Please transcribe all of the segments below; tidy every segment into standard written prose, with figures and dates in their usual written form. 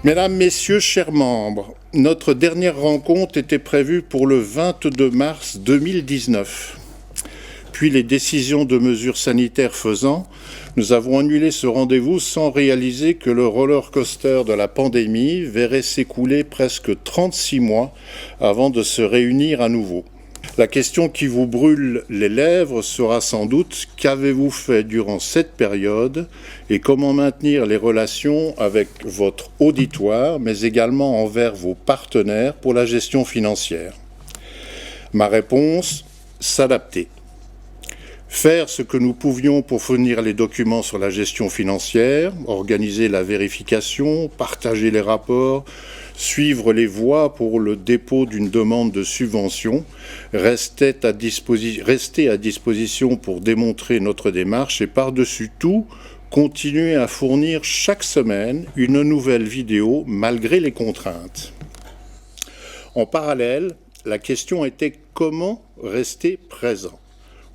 Mesdames, Messieurs, chers membres, notre dernière rencontre était prévue pour le 22 mars 2019. Puis les décisions de mesures sanitaires faisant, nous avons annulé ce rendez-vous sans réaliser que le roller coaster de la pandémie verrait s'écouler presque 36 mois avant de se réunir à nouveau. La question qui vous brûle les lèvres sera sans doute qu'avez-vous fait durant cette période et comment maintenir les relations avec votre auditoire, mais également envers vos partenaires pour la gestion financière. Ma réponse, s'adapter. Faire ce que nous pouvions pour fournir les documents sur la gestion financière, organiser la vérification, partager les rapports, suivre les voies pour le dépôt d'une demande de subvention, rester à disposition pour démontrer notre démarche et par-dessus tout, continuer à fournir chaque semaine une nouvelle vidéo malgré les contraintes. En parallèle, la question était comment rester présent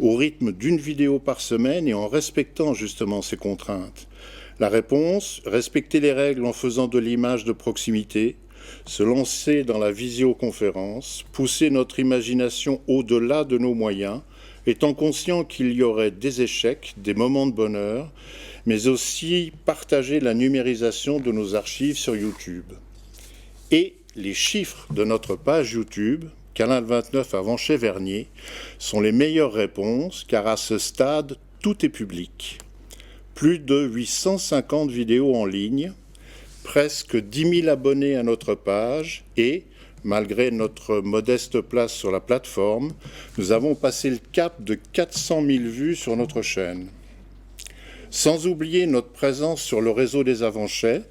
au rythme d'une vidéo par semaine et en respectant justement ces contraintes. La réponse, respecter les règles en faisant de l'image de proximité, se lancer dans la visioconférence, pousser notre imagination au-delà de nos moyens, étant conscient qu'il y aurait des échecs, des moments de bonheur, mais aussi partager la numérisation de nos archives sur YouTube. Et les chiffres de notre page YouTube, Canal 29 à Vanchey-Vernier, sont les meilleures réponses car à ce stade, tout est public. Plus de 850 vidéos en ligne, presque 10 000 abonnés à notre page et, malgré notre modeste place sur la plateforme, nous avons passé le cap de 400 000 vues sur notre chaîne. Sans oublier notre présence sur le réseau des Avanchais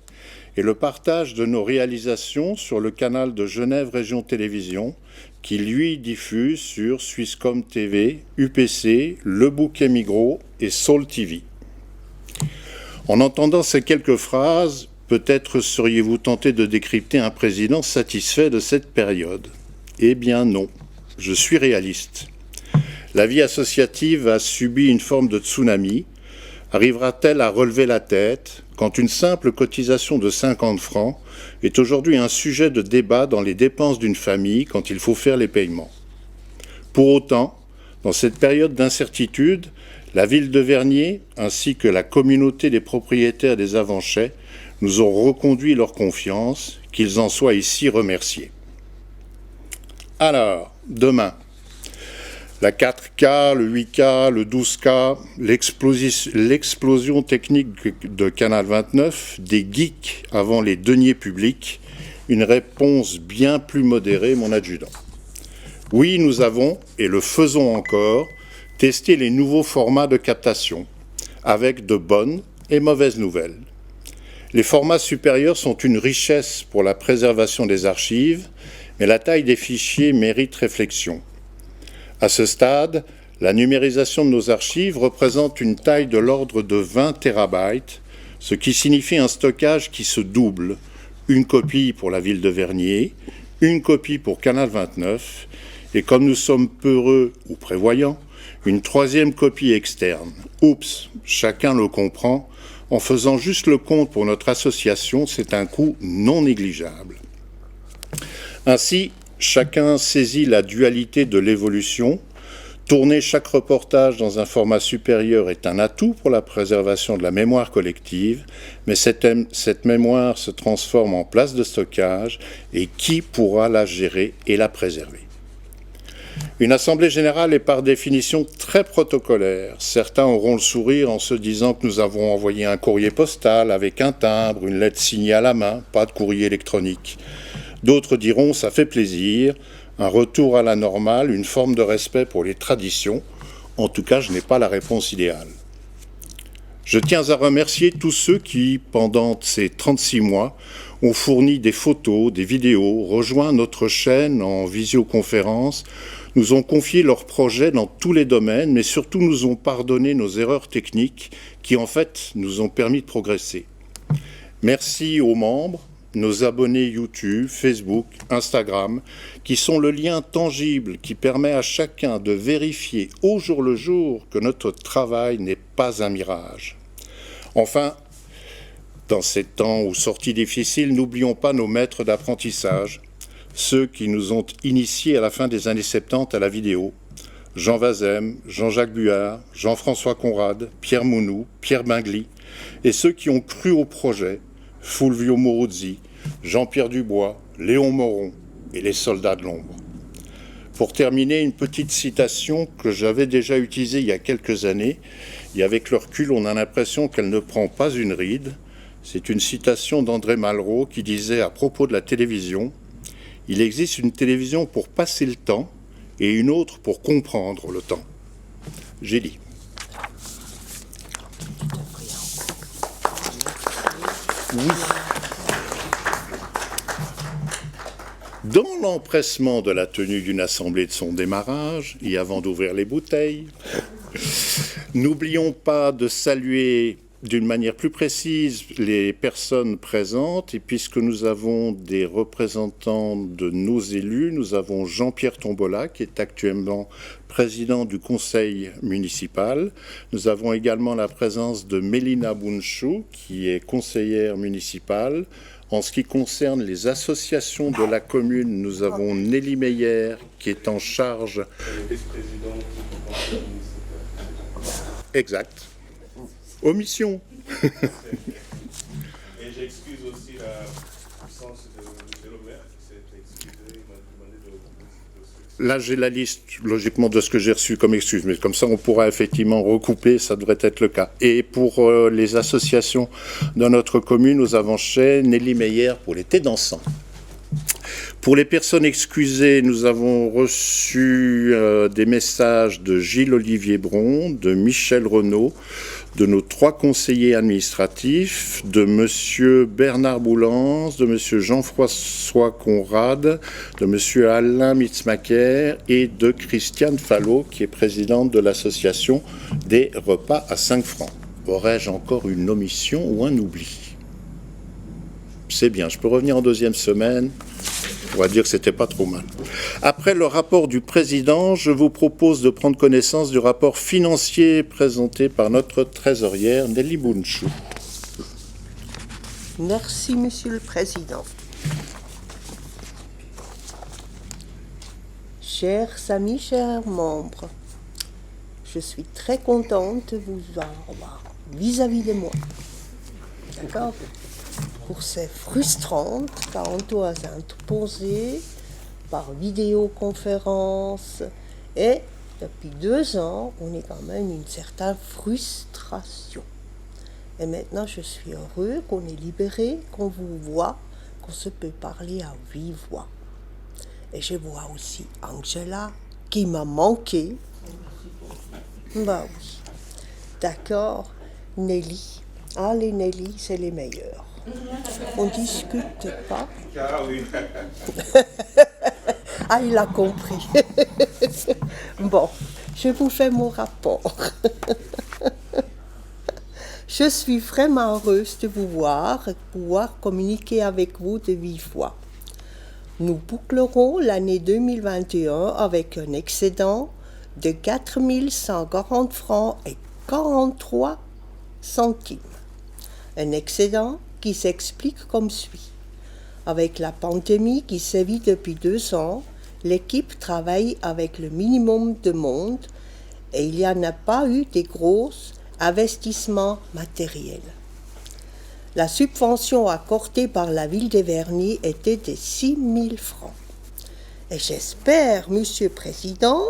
et le partage de nos réalisations sur le canal de Genève Région Télévision, qui lui diffuse sur Swisscom TV, UPC, Le Bouquet Migros et Soul TV. En entendant ces quelques phrases, peut-être seriez-vous tenté de décrypter un président satisfait de cette période. Eh bien non, je suis réaliste. La vie associative a subi une forme de tsunami. Arrivera-t-elle à relever la tête quand une simple cotisation de 50 francs est aujourd'hui un sujet de débat dans les dépenses d'une famille quand il faut faire les paiements? Pour autant, dans cette période d'incertitude, la ville de Vernier ainsi que la communauté des propriétaires des Avanchais nous ont reconduit leur confiance, qu'ils en soient ici remerciés. Alors, demain, la 4K, le 8K, le 12K, l'explosion technique de Canal 29, des geeks avant les deniers publics, une réponse bien plus modérée, mon adjudant. Oui, nous avons, et le faisons encore, testé les nouveaux formats de captation, avec de bonnes et mauvaises nouvelles. Les formats supérieurs sont une richesse pour la préservation des archives, mais la taille des fichiers mérite réflexion. À ce stade, la numérisation de nos archives représente une taille de l'ordre de 20 TB, ce qui signifie un stockage qui se double. Une copie pour la ville de Vernier, une copie pour Canal 29, et comme nous sommes peureux ou prévoyants, une troisième copie externe. Oups, chacun le comprend, en faisant juste le compte pour notre association, c'est un coût non négligeable. Ainsi, chacun saisit la dualité de l'évolution. Tourner chaque reportage dans un format supérieur est un atout pour la préservation de la mémoire collective, mais cette mémoire se transforme en place de stockage et qui pourra la gérer et la préserver? Une assemblée générale est par définition très protocolaire. Certains auront le sourire en se disant que nous avons envoyé un courrier postal avec un timbre, une lettre signée à la main, pas de courrier électronique. D'autres diront « ça fait plaisir », un retour à la normale, une forme de respect pour les traditions. En tout cas, je n'ai pas la réponse idéale. Je tiens à remercier tous ceux qui, pendant ces 36 mois, ont fourni des photos, des vidéos, rejoint notre chaîne en visioconférence, nous ont confié leurs projets dans tous les domaines, mais surtout nous ont pardonné nos erreurs techniques qui, en fait, nous ont permis de progresser. Merci aux membres, nos abonnés YouTube, Facebook, Instagram, qui sont le lien tangible qui permet à chacun de vérifier au jour le jour que notre travail n'est pas un mirage. Enfin, Dans ces temps où sorties difficiles, n'oublions pas nos maîtres d'apprentissage, ceux qui nous ont initiés à la fin des années 70 à la vidéo. Jean Vazem, Jean-Jacques Buard, Jean-François Conrad, Pierre Mounou, Pierre Bingli, et ceux qui ont cru au projet, Fulvio Moruzzi, Jean-Pierre Dubois, Léon Moron et les soldats de l'ombre. Pour terminer, une petite citation que j'avais déjà utilisée il y a quelques années, et avec le recul, on a l'impression qu'elle ne prend pas une ride. C'est une citation d'André Malraux qui disait à propos de la télévision « Il existe une télévision pour passer le temps et une autre pour comprendre le temps. » J'ai dit. Oui. Dans l'empressement de la tenue d'une assemblée de son démarrage, et avant d'ouvrir les bouteilles, n'oublions pas de saluer d'une manière plus précise les personnes présentes, et puisque nous avons des représentants de nos élus, nous avons Jean-Pierre Tombola, qui est actuellement président du conseil municipal. Nous avons également la présence de Mélina Bounchou, qui est conseillère municipale. En ce qui concerne les associations de la commune, nous avons Nelly Meyer, qui est en charge... vice-présidente du conseil municipal. Exact. Omission. Et j'excuse aussi l'absence de M. le maire qui s'est excusé, il m'a demandé de... Là, j'ai la liste, logiquement, de ce que j'ai reçu comme excuse, mais comme ça, on pourra effectivement recouper, ça devrait être le cas. Et pour les associations dans notre commune, nous avons chez Nelly Meyer pour les thés dansants. Pour les personnes excusées, nous avons reçu des messages de Gilles-Olivier Bron, de Michel Renaud, de nos 3 conseillers administratifs, de M. Bernard Boulans, de M. Jean-François Conrad, de M. Alain Mitzmacher et de Christiane Fallot, qui est présidente de l'association des repas à 5 francs. Aurais-je encore une omission ou un oubli? C'est bien, je peux revenir en deuxième semaine. On va dire que c'était pas trop mal. Après le rapport du président, je vous propose de prendre connaissance du rapport financier présenté par notre trésorière Nelly Bounchou. Merci, Monsieur le Président. Chers amis, chers membres, je suis très contente de vous avoir vis-à-vis de moi. D'accord ? Pour c'est frustrant quand on doit interposer par vidéoconférence. Et depuis 2 ans, on est quand même une certaine frustration. Et maintenant, je suis heureux qu'on est libéré, qu'on vous voit, qu'on se peut parler à vive voix. Et je vois aussi Angela, qui m'a manqué. Bah oui. D'accord, Nelly. Ah, les Nelly, c'est les meilleurs. On ne discute pas. Ah oui. Ah, il a compris. Bon, je vous fais mon rapport. Je suis vraiment heureuse de vous voir et de pouvoir communiquer avec vous de vive voix. Nous bouclerons l'année 2021 avec un excédent de 4 140 francs et 43 centimes. Un excédent qui s'explique comme suit. Avec la pandémie qui sévit depuis 2 ans, l'équipe travaille avec le minimum de monde et il n'y en a pas eu de gros investissements matériels. La subvention accordée par la ville de Verny était de 6 000 francs. Et j'espère, Monsieur le Président,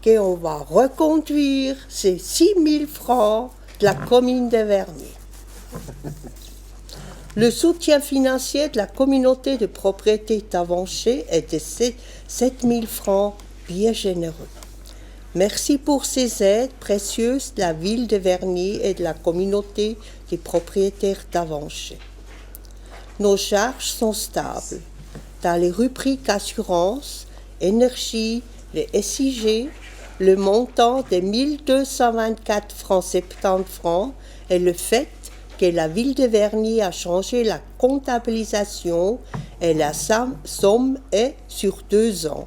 qu'on va reconduire ces 6 000 francs de la commune de Verny. Le soutien financier de la communauté de propriété d'Avanché est de 7 000 francs, bien généreux. Merci pour ces aides précieuses de la ville de Verny et de la communauté des propriétaires d'Avanché. Nos charges sont stables. Dans les rubriques assurance, énergie, le SIG, le montant de 1 224 francs 70 francs est le fait que la ville de Verny a changé la comptabilisation et la somme est sur 2 ans.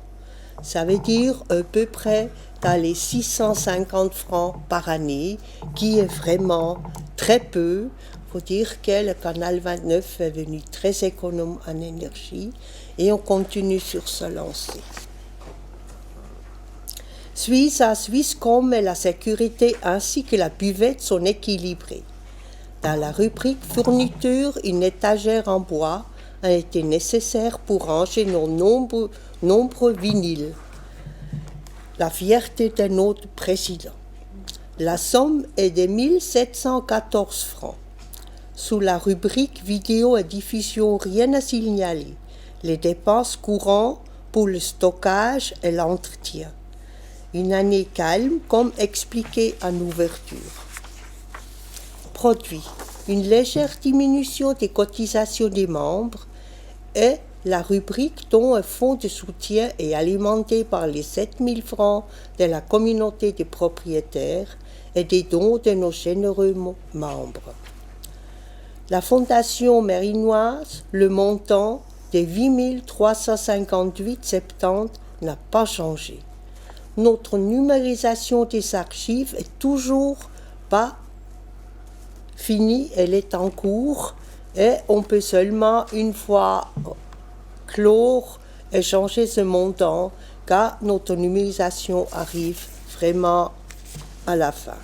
Ça veut dire à peu près dans les 650 francs par année, qui est vraiment très peu. Il faut dire que le canal 29 est devenu très économe en énergie et on continue sur ce lancé. Suisse à Swisscom et la sécurité ainsi que la buvette sont équilibrées. Dans la rubrique fourniture, une étagère en bois a été nécessaire pour ranger nos nombreux vinyles. La fierté de notre président. La somme est de 1714 francs. Sous la rubrique vidéo et diffusion, rien à signaler. Les dépenses courantes pour le stockage et l'entretien. Une année calme, comme expliqué en ouverture. Produit. Une légère diminution des cotisations des membres et la rubrique dont un fonds de soutien est alimenté par les 7 000 francs de la communauté des propriétaires et des dons de nos généreux membres. La Fondation mérinoise, le montant de 8 358,70 n'a pas changé. Notre numérisation des archives est toujours pas finie, elle est en cours et on peut seulement une fois clore et changer ce montant car notre numérisation arrive vraiment à la fin.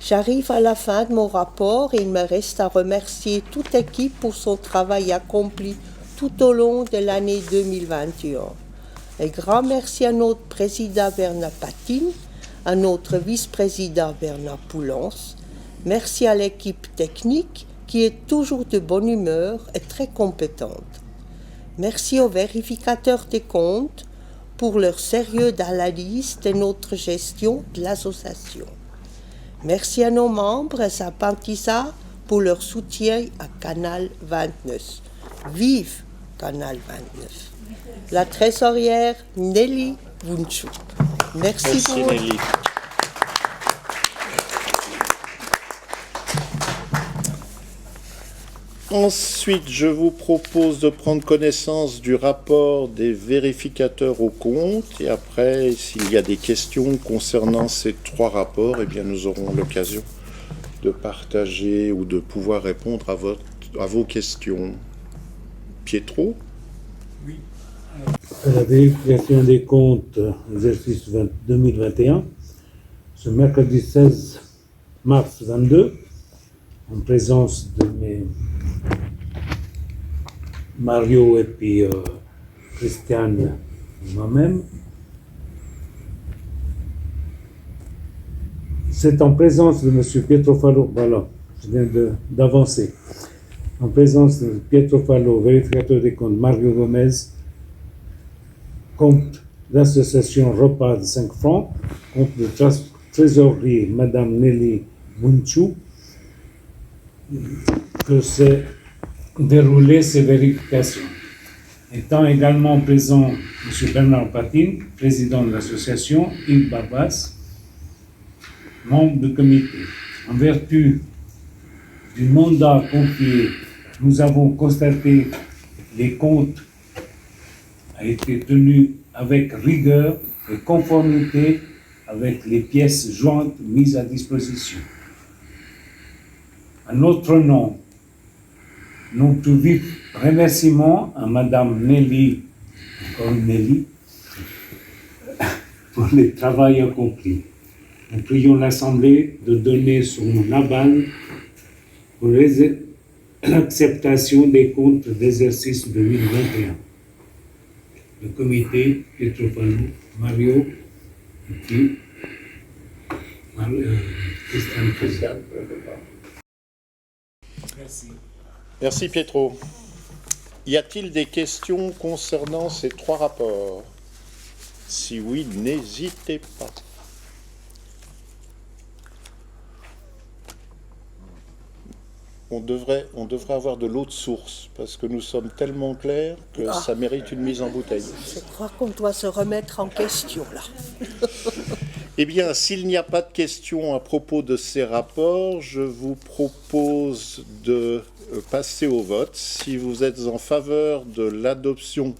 J'arrive à la fin de mon rapport et il me reste à remercier toute l'équipe pour son travail accompli tout au long de l'année 2021. Un grand merci à notre président Bernard Patine, à notre vice-président Bernard Poulance. Merci à l'équipe technique qui est toujours de bonne humeur et très compétente. Merci aux vérificateurs des comptes pour leur sérieux d'analyse de notre gestion de l'association. Merci à nos membres et sympathisants pour leur soutien à Canal 29. Vive Canal 29. La trésorière Nelly Wunschuk. Merci beaucoup. Nelly. Ensuite, je vous propose de prendre connaissance du rapport des vérificateurs aux comptes et après, s'il y a des questions concernant ces 3 rapports, eh bien, nous aurons l'occasion de partager ou de pouvoir répondre à vos questions. Pietro ? Oui. La vérification des comptes exercice 2021, ce mercredi 16 mars 22, en présence de Mario et puis Christiane et moi-même. C'est en présence de M. Pietro Fallo, voilà, je viens d'avancer. En présence de Pietro Fallo, vérificateur des comptes, Mario Gomez, compte d'association repas de 5 francs, compte de trésorerie Madame Nelly Wunschuk, que c'est dérouler ces vérifications. Étant également présent M. Bernard Patine, président de l'association, Yves Barbas, membre du comité. En vertu du mandat confié, nous avons constaté que les comptes ont été tenus avec rigueur et conformité avec les pièces jointes mises à disposition. À notre nom, nos plus vifs remerciements à Madame Nelly, encore Nelly, pour le travail accompli. Nous prions l'Assemblée de donner son aval pour l'acceptation des comptes d'exercice 2021. Le comité, Pietro Fallo, Mario, et puis Christiane. Merci. Merci Pietro. Y a-t-il des questions concernant ces 3 rapports? Si oui, n'hésitez pas. On devrait avoir de l'eau de source, parce que nous sommes tellement clairs que ça mérite une mise en bouteille. Je crois qu'on doit se remettre en question, là. Eh bien, s'il n'y a pas de questions à propos de ces rapports, je vous propose de passer au vote. Si vous êtes en faveur de l'adoption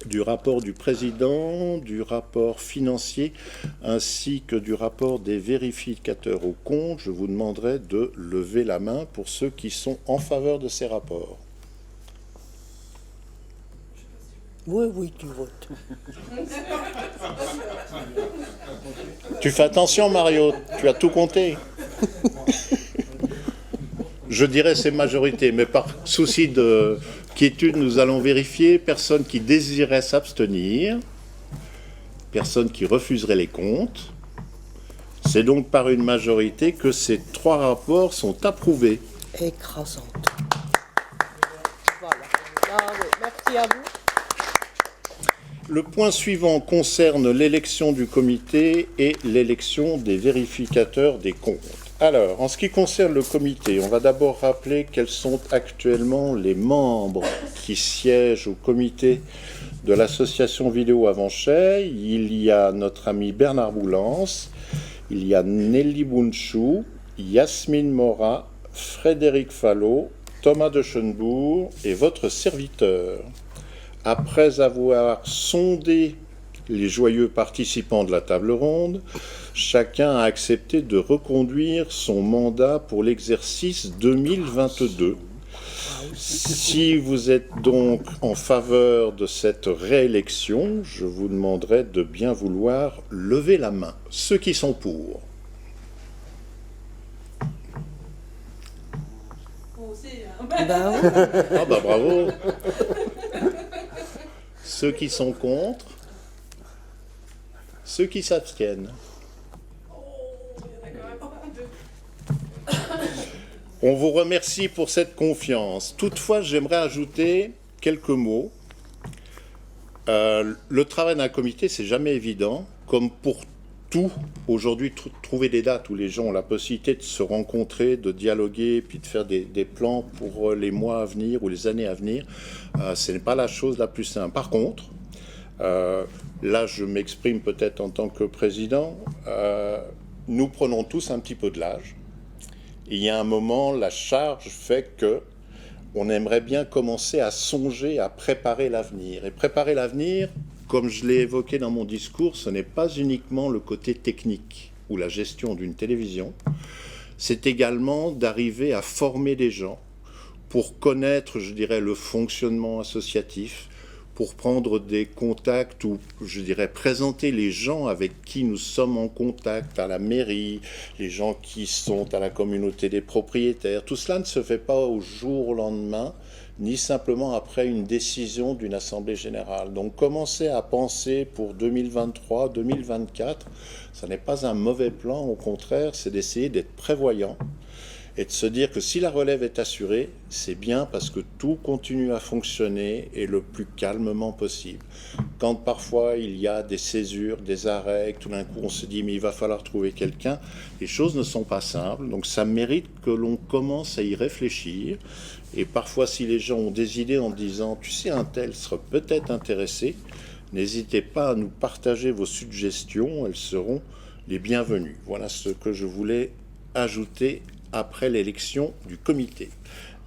du rapport du président, du rapport financier, ainsi que du rapport des vérificateurs aux comptes. Je vous demanderai de lever la main pour ceux qui sont en faveur de ces rapports. Oui, oui, tu votes. Tu fais attention, Mario, tu as tout compté. Je dirais c'est majorité, mais par souci de quiétude, nous allons vérifier. Personne qui désirait s'abstenir, personne qui refuserait les comptes. C'est donc par une majorité que ces 3 rapports sont approuvés. Écrasante. Voilà. Ah oui, merci à vous. Le point suivant concerne l'élection du comité et l'élection des vérificateurs des comptes. Alors, en ce qui concerne le comité, on va d'abord rappeler quels sont actuellement les membres qui siègent au comité de l'association Vidéo Avanchet. Il y a notre ami Bernard Boulance, il y a Nelly Bounchou, Yasmine Mora, Frédéric Fallot, Thomas de Chenebourg et votre serviteur. Après avoir sondé les joyeux participants de la table ronde, chacun a accepté de reconduire son mandat pour l'exercice 2022. Si vous êtes donc en faveur de cette réélection, je vous demanderai de bien vouloir lever la main. Ceux qui sont pour. Ben oui. Ah bah bravo. Ceux qui sont contre. Ceux qui s'abstiennent. On vous remercie pour cette confiance. Toutefois, j'aimerais ajouter quelques mots. Le travail d'un comité, c'est jamais évident. Comme pour tout, aujourd'hui, trouver des dates où les gens ont la possibilité de se rencontrer, de dialoguer, puis de faire des plans pour les mois à venir ou les années à venir, ce n'est pas la chose la plus simple. Par contre, là, je m'exprime peut-être en tant que président, nous prenons tous un petit peu de l'âge. Il y a un moment, la charge fait que on aimerait bien commencer à songer à préparer l'avenir. Et préparer l'avenir, comme je l'ai évoqué dans mon discours, ce n'est pas uniquement le côté technique ou la gestion d'une télévision, c'est également d'arriver à former des gens pour connaître, je dirais, le fonctionnement associatif, pour prendre des contacts ou, je dirais, présenter les gens avec qui nous sommes en contact à la mairie, les gens qui sont à la communauté des propriétaires. Tout cela ne se fait pas au jour au lendemain, ni simplement après une décision d'une assemblée générale. Donc commencer à penser pour 2023, 2024, ça n'est pas un mauvais plan, au contraire, c'est d'essayer d'être prévoyant et de se dire que si la relève est assurée, c'est bien parce que tout continue à fonctionner et le plus calmement possible. Quand parfois il y a des césures, des arrêts, que tout d'un coup on se dit mais il va falloir trouver quelqu'un, les choses ne sont pas simples, donc ça mérite que l'on commence à y réfléchir. Et parfois si les gens ont des idées en disant tu sais un tel serait peut-être intéressé, n'hésitez pas à nous partager vos suggestions, elles seront les bienvenues. Voilà ce que je voulais ajouter après l'élection du comité.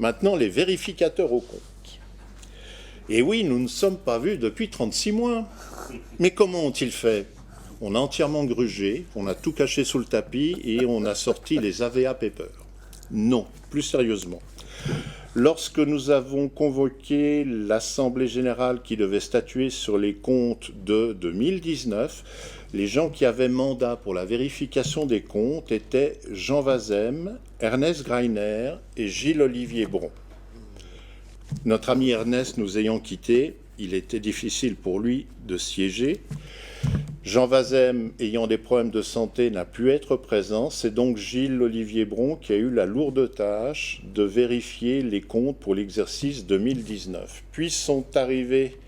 Maintenant, les vérificateurs aux comptes. Et oui, nous ne sommes pas vus depuis 36 mois. Mais comment ont-ils fait? On a entièrement grugé, on a tout caché sous le tapis et on a sorti les AVA Papers. Non, plus sérieusement. Lorsque nous avons convoqué l'Assemblée générale qui devait statuer sur les comptes de 2019, les gens qui avaient mandat pour la vérification des comptes étaient Jean Vazem, Ernest Greiner et Gilles-Olivier Bron. Notre ami Ernest nous ayant quittés, il était difficile pour lui de siéger. Jean Vazem, ayant des problèmes de santé, n'a pu être présent. C'est donc Gilles-Olivier Bron qui a eu la lourde tâche de vérifier les comptes pour l'exercice 2019. Puis sont arrivées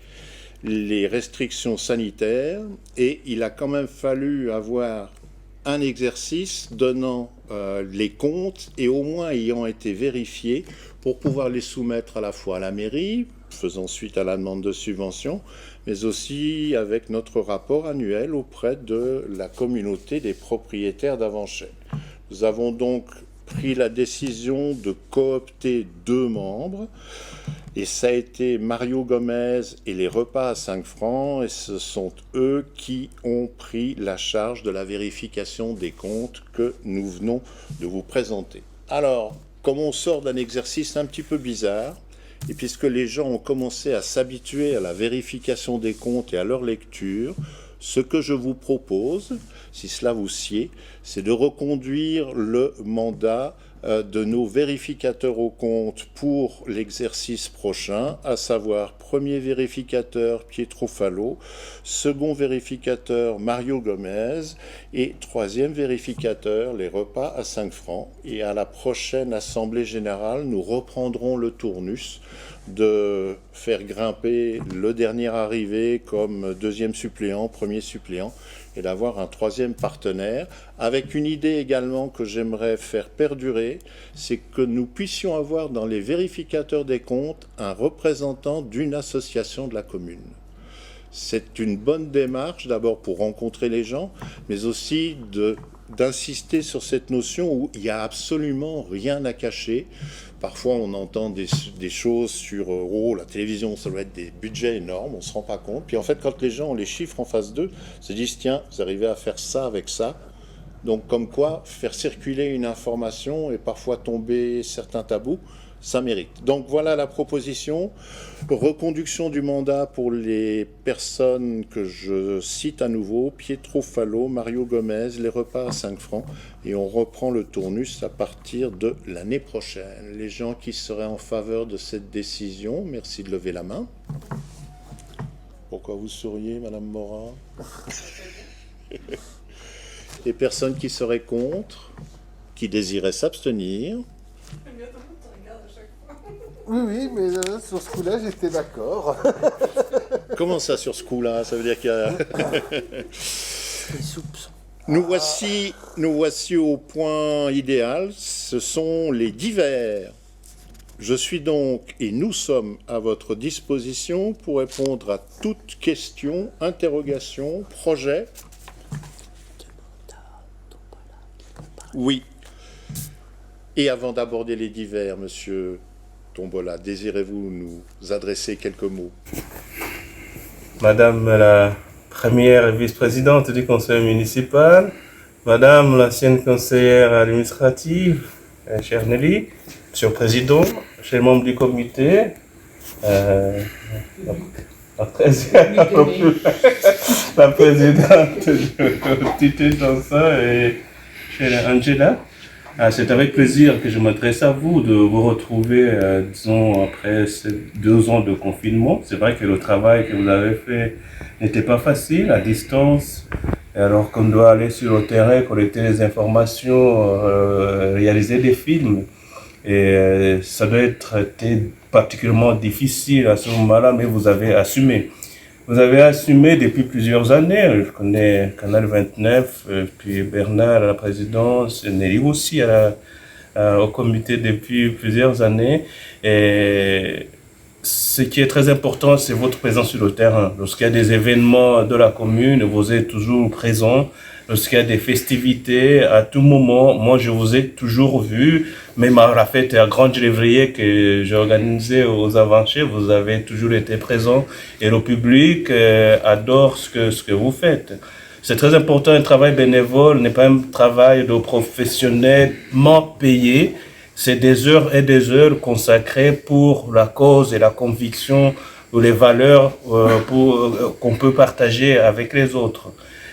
les restrictions sanitaires et il a quand même fallu avoir un exercice donnant les comptes et au moins ayant été vérifiés pour pouvoir les soumettre à la fois à la mairie, faisant suite à la demande de subvention, mais aussi avec notre rapport annuel auprès de la communauté des propriétaires d'Avanchet. Nous avons donc pris la décision de coopter 2 membres. Et ça a été Mario Gomez et les repas à 5 francs, et ce sont eux qui ont pris la charge de la vérification des comptes que nous venons de vous présenter. Alors, comme on sort d'un exercice un petit peu bizarre, et puisque les gens ont commencé à s'habituer à la vérification des comptes et à leur lecture, ce que je vous propose, si cela vous sied, c'est de reconduire le mandat de nos vérificateurs aux comptes pour l'exercice prochain, à savoir premier vérificateur Pietro Fallo, second vérificateur Mario Gomez et troisième vérificateur les repas à 5 francs. Et à la prochaine Assemblée Générale, nous reprendrons le tournus de faire grimper le dernier arrivé comme deuxième suppléant, premier suppléant, et d'avoir un troisième partenaire, avec une idée également que j'aimerais faire perdurer, c'est que nous puissions avoir dans les vérificateurs des comptes un représentant d'une association de la commune. C'est une bonne démarche, d'abord pour rencontrer les gens, mais aussi d'insister sur cette notion où il n'y a absolument rien à cacher. Parfois, on entend des choses sur la télévision, ça doit être des budgets énormes, on ne se rend pas compte. Puis en fait, quand les gens ont les chiffres en face d'eux, ils se disent tiens, vous arrivez à faire ça avec ça. Donc, comme quoi, faire circuler une information et parfois tomber certains tabous, ça mérite. Donc voilà la proposition. Reconduction du mandat pour les personnes que je cite à nouveau, Pietro Fallo, Mario Gomez, les repas à 5 francs, et on reprend le tournus à partir de l'année prochaine. Les gens qui seraient en faveur de cette décision, merci de lever la main. Pourquoi vous souriez, Madame Morin? Les personnes qui seraient contre, qui désiraient s'abstenir. Oui, mais sur ce coup-là, j'étais d'accord. Comment ça, sur ce coup-là? Ça veut dire qu'il y a... Nous voici au point idéal. Ce sont les divers. Je suis donc, et nous sommes à votre disposition pour répondre à toute question, interrogation, projet. Oui. Et avant d'aborder les divers, monsieur Tombola, désirez-vous nous adresser quelques mots? Madame la première vice-présidente du conseil municipal, Madame l'ancienne conseillère administrative, chère Nelly, Monsieur le Président, chers membres du comité, la présidente de Tité Dansa et chère Angela. C'est avec plaisir que je m'adresse à vous de vous retrouver, disons, après ces 2 ans de confinement. C'est vrai que le travail que vous avez fait n'était pas facile, à distance, alors qu'on doit aller sur le terrain, collecter les informations, réaliser des films. Et ça doit être été particulièrement difficile à ce moment-là, mais vous avez assumé. Vous avez assumé depuis plusieurs années. Je connais Canal 29, puis Bernard à la présidence, Nelly aussi au comité depuis plusieurs années. Et ce qui est très important, c'est votre présence sur le terrain. Lorsqu'il y a des événements de la commune, vous êtes toujours présent. Lorsqu'il y a des festivités, à tout moment, moi je vous ai toujours vu, même à la fête à Grande Lévrier que j'ai organisée aux Avanchers, vous avez toujours été présent et le public adore ce que vous faites. C'est très important, un travail bénévole n'est pas un travail de professionnellement payé, c'est des heures et des heures consacrées pour la cause et la conviction ou les valeurs qu'on peut partager avec les autres.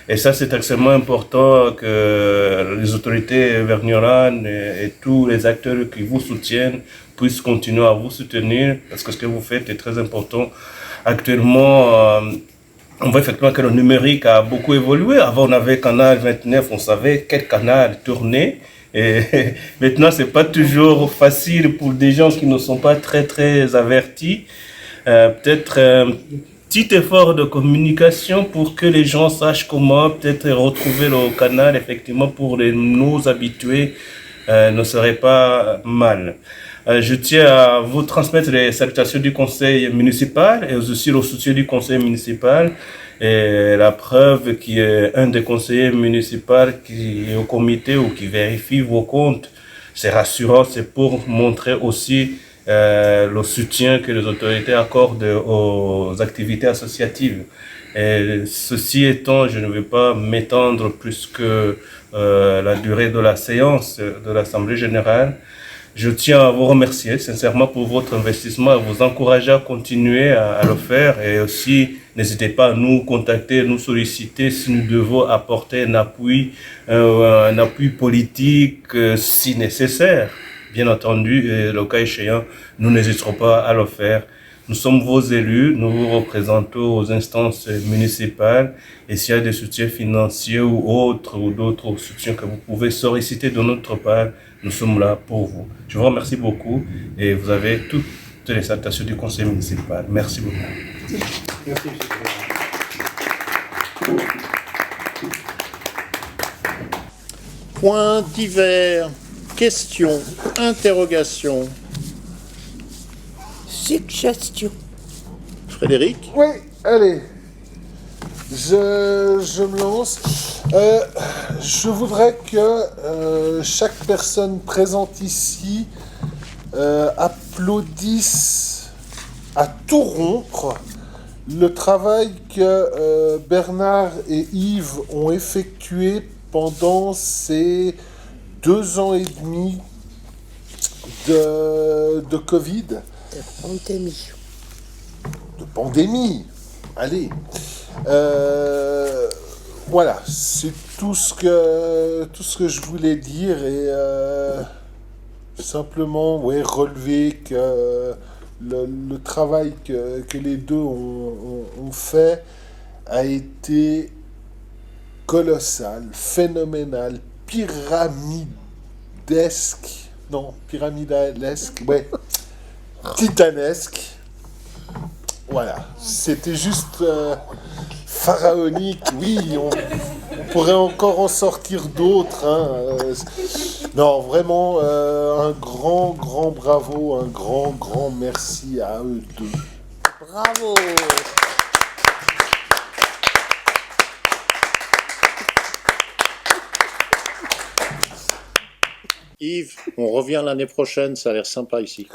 Et ça, c'est extrêmement important que les autorités vergnoranes et tous les acteurs qui vous soutiennent puissent continuer à vous soutenir parce que ce que vous faites est très important. Actuellement, on voit effectivement que le numérique a beaucoup évolué. Avant, on avait Canal 29, on savait quel canal tourner. Et maintenant, c'est pas toujours facile pour des gens qui ne sont pas très avertis. Peut-être petit effort de communication pour que les gens sachent comment peut-être retrouver le canal, effectivement, pour les nos habitués, ne serait pas mal. Je tiens à vous transmettre les salutations du conseil municipal et aussi le soutien du conseil municipal. Et la preuve qu'il y a un des conseillers municipaux qui est au comité ou qui vérifie vos comptes, c'est rassurant, c'est pour montrer aussi le soutien que les autorités accordent aux activités associatives. Et ceci étant, je ne vais pas m'étendre plus que la durée de la séance de l'Assemblée générale. Je tiens à vous remercier sincèrement pour votre investissement, à vous encourager à continuer à le faire, et aussi n'hésitez pas à nous contacter, nous solliciter si nous devons apporter un appui politique si nécessaire. Bien entendu, le cas échéant, nous n'hésiterons pas à le faire. Nous sommes vos élus, nous vous représentons aux instances municipales, et s'il y a des soutiens financiers ou autres, ou d'autres soutiens que vous pouvez solliciter de notre part, nous sommes là pour vous. Je vous remercie beaucoup, et vous avez toutes les salutations du conseil municipal. Merci beaucoup. Merci, M. le Président. Points divers, questions, interrogations. Suggestion. Frédéric? Oui, allez. Je me lance. Je voudrais que chaque personne présente ici applaudisse à tout rompre le travail que Bernard et Yves ont effectué pendant ces 2 ans et demi de Covid. Pandémie. De pandémie. Allez. Voilà, c'est tout ce que je voulais dire, et simplement relever que le travail que les deux ont fait a été colossal, phénoménal, pyramidalesque, ouais, titanesque. Voilà, c'était juste pharaonique. Oui, on pourrait encore en sortir d'autres, hein. Non, vraiment, un grand bravo, un grand merci à eux deux. Bravo. Yves, on revient l'année prochaine, ça a l'air sympa ici.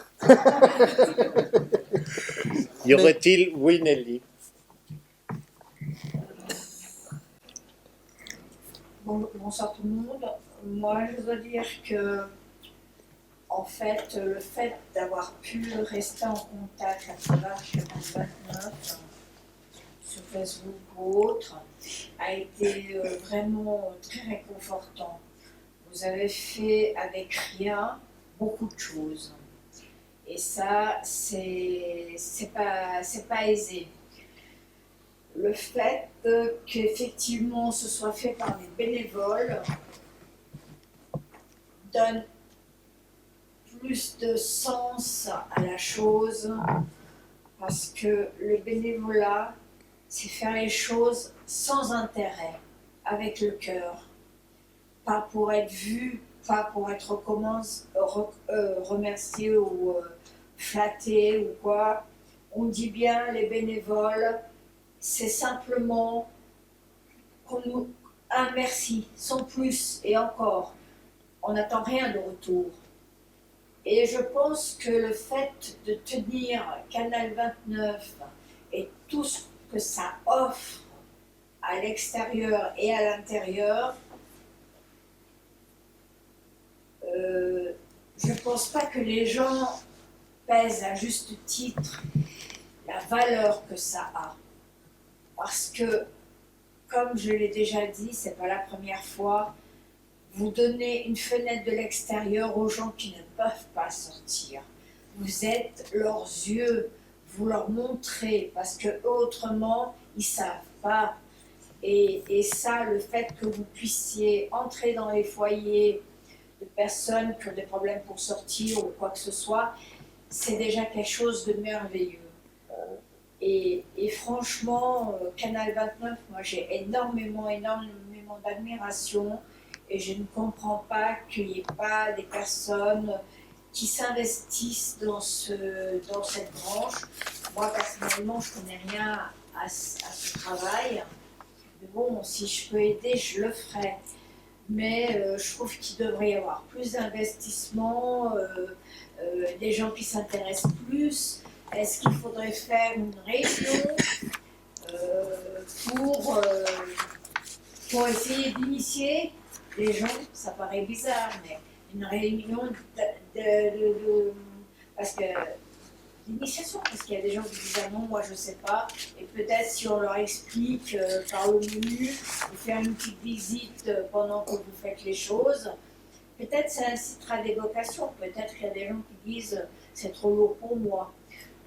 Y aurait-il, oui Nelly? Bonsoir tout le monde. Moi, je dois dire que, en fait, le fait d'avoir pu rester en contact à travers Chemin 29, sur Facebook ou autre, a été vraiment très réconfortant. Vous avez fait avec rien beaucoup de choses. Et ça, c'est pas aisé. Le fait qu'effectivement ce soit fait par des bénévoles donne plus de sens à la chose, parce que le bénévolat, c'est faire les choses sans intérêt, avec le cœur. Pas pour être vu, pas pour être remercié ou flatté ou quoi. On dit bien les bénévoles, c'est simplement un merci, sans plus, et encore. On n'attend rien de retour. Et je pense que le fait de tenir Canal 29 et tout ce que ça offre à l'extérieur et à l'intérieur, je ne pense pas que les gens pèsent à juste titre la valeur que ça a. Parce que, comme je l'ai déjà dit, c'est pas la première fois, vous donnez une fenêtre de l'extérieur aux gens qui ne peuvent pas sortir. Vous êtes leurs yeux, vous leur montrez, parce que autrement, ils ne savent pas. Et ça, le fait que vous puissiez entrer dans les foyers de personnes qui ont des problèmes pour sortir ou quoi que ce soit, c'est déjà quelque chose de merveilleux. Et franchement, Canal 29, moi j'ai énormément d'admiration, et je ne comprends pas qu'il n'y ait pas des personnes qui s'investissent dans cette branche. Moi personnellement, je ne connais rien à ce travail. Mais bon, si je peux aider, je le ferai. mais je trouve qu'il devrait y avoir plus d'investissement, des gens qui s'intéressent plus. Est-ce qu'il faudrait faire une réunion pour essayer d'initier les gens? Ça paraît bizarre, mais une réunion parce que d'initiation, parce qu'il y a des gens qui disent ah non, moi je sais pas, et peut-être si on leur explique par le menu, ou faire une petite visite pendant que vous faites les choses, peut-être ça incitera des vocations, peut-être qu'il y a des gens qui disent c'est trop lourd pour moi.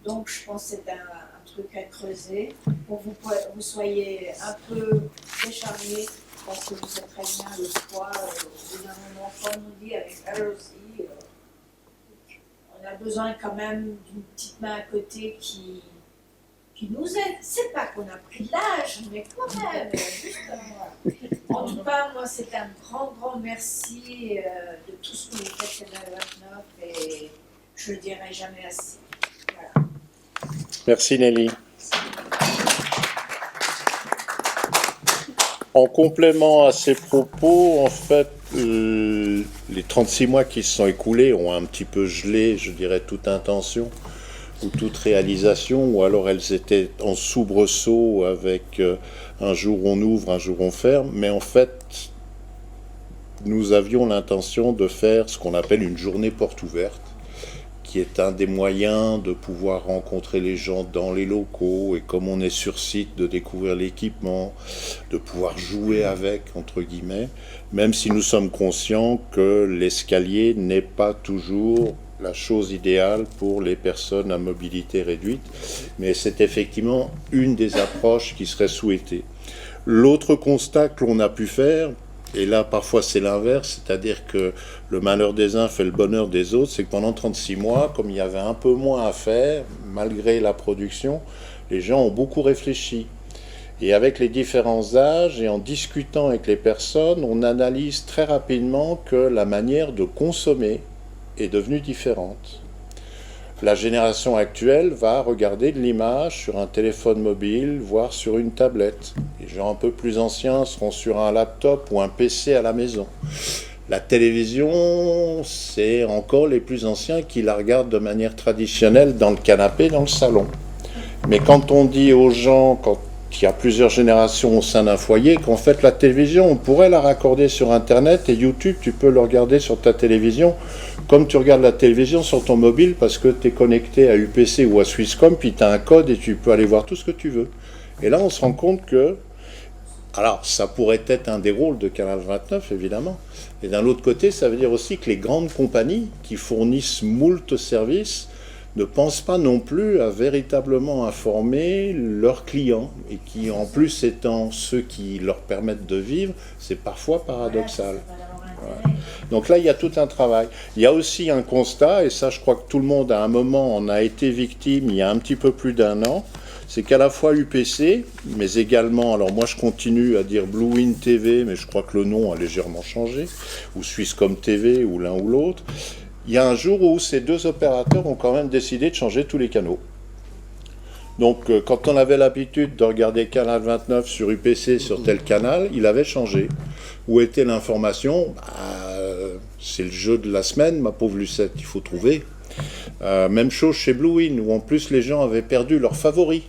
Donc je pense que c'est un truc à creuser pour que vous soyez un peu déchargés, parce que vous savez très bien le poids au bout d'un moment, comme on dit avec elle aussi. On a besoin quand même d'une petite main à côté qui nous aide. C'est pas qu'on a pris l'âge, mais quand même, justement. En tout cas, moi, c'est un grand, grand merci de tout ce que vous faites chez la 29 et je le dirai jamais assez. Voilà. Merci Nelly. En complément à ces propos, en fait, les 36 mois qui se sont écoulés ont un petit peu gelé, je dirais, toute intention ou toute réalisation, ou alors elles étaient en soubresaut avec un jour on ouvre, un jour on ferme, mais en fait, nous avions l'intention de faire ce qu'on appelle une journée porte ouverte, qui est un des moyens de pouvoir rencontrer les gens dans les locaux, et comme on est sur site, de découvrir l'équipement, de pouvoir jouer avec, entre guillemets, même si nous sommes conscients que l'escalier n'est pas toujours la chose idéale pour les personnes à mobilité réduite, mais c'est effectivement une des approches qui serait souhaitée. L'autre constat que l'on a pu faire, et là, parfois, c'est l'inverse, c'est-à-dire que le malheur des uns fait le bonheur des autres, c'est que pendant 36 mois, comme il y avait un peu moins à faire, malgré la production, les gens ont beaucoup réfléchi. Et avec les différents âges et en discutant avec les personnes, on analyse très rapidement que la manière de consommer est devenue différente. La génération actuelle va regarder de l'image sur un téléphone mobile, voire sur une tablette. Les gens un peu plus anciens seront sur un laptop ou un PC à la maison. La télévision, c'est encore les plus anciens qui la regardent de manière traditionnelle dans le canapé, dans le salon. Mais quand on dit aux gens, quand il y a plusieurs générations au sein d'un foyer, qu'en fait la télévision, on pourrait la raccorder sur Internet, et YouTube, tu peux le regarder sur ta télévision, comme tu regardes la télévision sur ton mobile, parce que tu es connecté à UPC ou à Swisscom, puis tu as un code et tu peux aller voir tout ce que tu veux. Et là, on se rend compte que, alors ça pourrait être un des rôles de Canal 29, évidemment, et d'un autre côté, ça veut dire aussi que les grandes compagnies qui fournissent moult services ne pensent pas non plus à véritablement informer leurs clients, et qui en plus étant ceux qui leur permettent de vivre, c'est parfois paradoxal. Voilà. Donc là, il y a tout un travail. Il y a aussi un constat, et ça je crois que tout le monde à un moment en a été victime il y a un petit peu plus d'un an, c'est qu'à la fois UPC, mais également, alors moi je continue à dire Blue Wind TV, mais je crois que le nom a légèrement changé, ou Swisscom TV, ou l'un ou l'autre, il y a un jour où ces deux opérateurs ont quand même décidé de changer tous les canaux. Donc quand on avait l'habitude de regarder Canal 29 sur UPC, sur tel canal, il avait changé. Où était l'information? C'est le jeu de la semaine, ma pauvre Lucette, il faut trouver. Même chose chez Blue Wind, où en plus les gens avaient perdu leurs favoris.